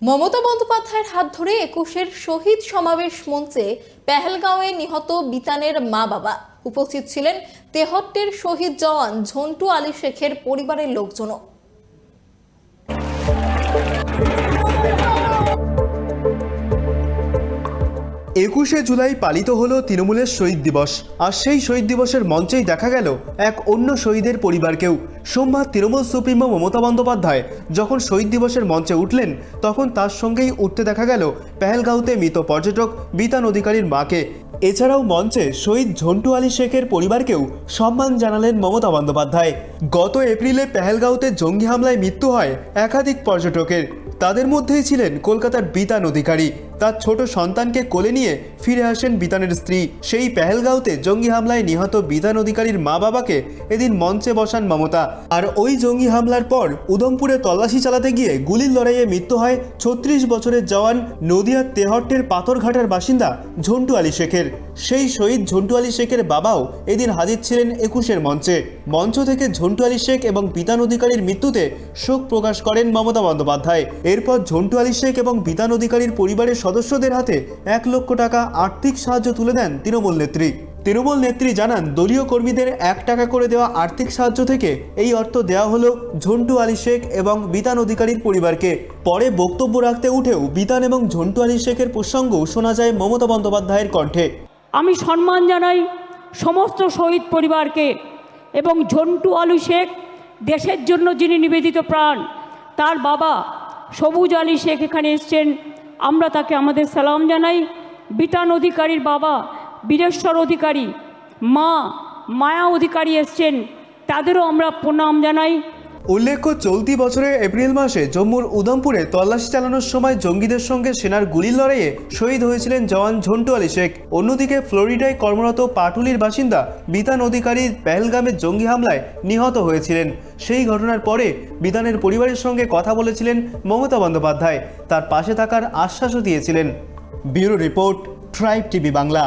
মমতা বন্দ্যোপাধ্যায়ের হাত ধরে ২১-এর শহীদ সমাবেশ মঞ্চে পেহেলগাঁওয়ে নিহত বিতানের মা বাবা উপস্থিত ছিলেন। ৭৩-এর শহীদ জওয়ান ঝন্টু আলী শেখের পরিবারের লোকজনও। ২১শে জুলাই পালিত হলো তৃণমূলের শহীদ দিবস। আর সেই শহীদ দিবসের মঞ্চেই দেখা গেল এক অন্য শহীদের পরিবারকেও। সোমবার তৃণমূল সুপ্রিমো মমতা বন্দ্যোপাধ্যায় যখন শহীদ দিবসের মঞ্চে উঠলেন, তখন তার সঙ্গেই উঠতে দেখা গেল পেহেলগাঁওতে মৃত পর্যটক বিতান অধিকারীর মাকে। এছাড়াও মঞ্চে শহীদ ঝন্টু আলী শেখের পরিবারকেও সম্মান জানালেন মমতা বন্দ্যোপাধ্যায়। গত এপ্রিলে পেহেলগাঁওতে জঙ্গি হামলায় মৃত্যু হয় একাধিক পর্যটকের। তাদের মধ্যেই ছিলেন কলকাতার বিতান অধিকারী। তার ছোট সন্তানকে কোলে নিয়ে ফিরে আসেন বিতানের স্ত্রী। সেই পেহেলগাঁওতে জঙ্গি হামলায় নিহত বিতান অধিকারীর মা বাবাকে এদিন মঞ্চে বসান মমতা। আর ওই জঙ্গি হামলার পর উদমপুরে তল্লাশি চালাতে গিয়ে গুলির লড়াইয়ে মৃত্যু হয় ৩৬ বছরের জওয়ান নদিয়ার তেহট্টের পাথরঘাটার বাসিন্দা ঝন্টু আলী শেখের। সেই শহীদ ঝন্টু আলী শেখের বাবাও এদিন হাজির ছিলেন ২১-এর মঞ্চে। মঞ্চ থেকে ঝন্টু আলী শেখ এবং বিতান অধিকারীর মৃত্যুতে শোক প্রকাশ করেন মমতা বন্দ্যোপাধ্যায়। এরপর ঝন্টু আলী শেখ এবং বিতান অধিকারীর পরিবারের সদস্যদের হাতে ১ লক্ষ টাকা আর্থিক সাহায্য তুলে দেন তৃণমূল নেত্রী। তৃণমূল নেত্রী জানান, দলীয় কর্মীদের ১ টাকা করে দেওয়া আর্থিক সাহায্য থেকে এই অর্থ দেওয়া হলো ঝন্টু আলী শেখ এবং বিতান অধিকারীর পরিবারকে। পরে বক্তব্য রাখতে উঠেও বিতান এবং ঝন্টু আলী শেখের প্রসঙ্গও শোনা যায় মমতা বন্দ্যোপাধ্যায়ের কণ্ঠে। আমি সম্মান জানাই সমস্ত শহীদ পরিবারকে এবং ঝন্টু আলী শেখ দেশের জন্য যিনি নিবেদিত প্রাণ, তার বাবা সবুজ আলী শেখ এখানে এসছেন, আমরা তাকে আমাদের সালাম জানাই। বিতান অধিকারীর বাবা বীরেশ্বর অধিকারী, মা মায়া অধিকারী এসছেন, তাদেরও আমরা প্রণাম জানাই। উল্লেখ্য, চলতি বছরের এপ্রিল মাসে জম্মুর উদমপুরে তল্লাশি চালানোর সময় জঙ্গিদের সঙ্গে সেনার গুলির লড়াইয়ে শহীদ হয়েছিলেন জওয়ান ঝন্টু আলী শেখ। অন্যদিকে ফ্লোরিডায় কর্মরত পাটুলির বাসিন্দা বিতান অধিকারী পেহেলগামের জঙ্গি হামলায় নিহত হয়েছিলেন। সেই ঘটনার পরে বিতানের পরিবারের সঙ্গে কথা বলেছিলেন মমতা বন্দ্যোপাধ্যায়, তার পাশে থাকার আশ্বাসও দিয়েছিলেন। Bureau report, tribe TV Bangla.